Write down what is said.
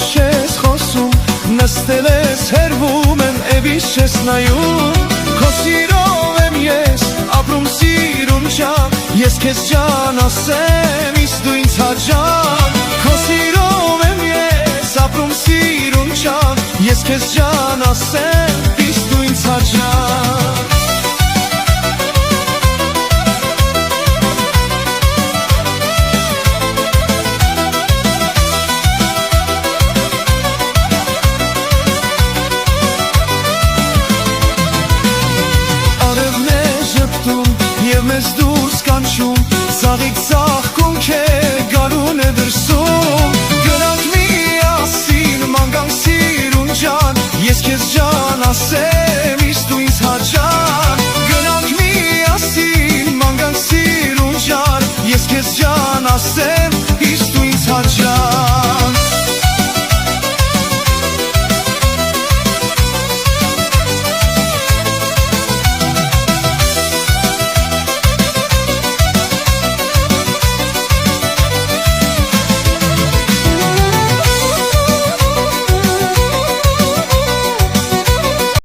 չես խոսում, նստել ես հերվում եմ, էվիս չես նայում, քո սիրով եմ ես ապրում սիրուն ջան, ես քեզ ջան ասեմ, իսկ դու ինձ հաճան, քո սիրով եմ ես ապրում սիրուն ջան, ես քեզ ջան ասեմ, իսկ դու ինձ հաճան։ Եվ մեզ դուրս կանչում, ծաղիկ ծաղկում քե գարուն է դրսում, գրանք միասին ման գանք սիրուն ջան, ես քեզ ջան ասեմ, իսկ դու ինձ հաճան,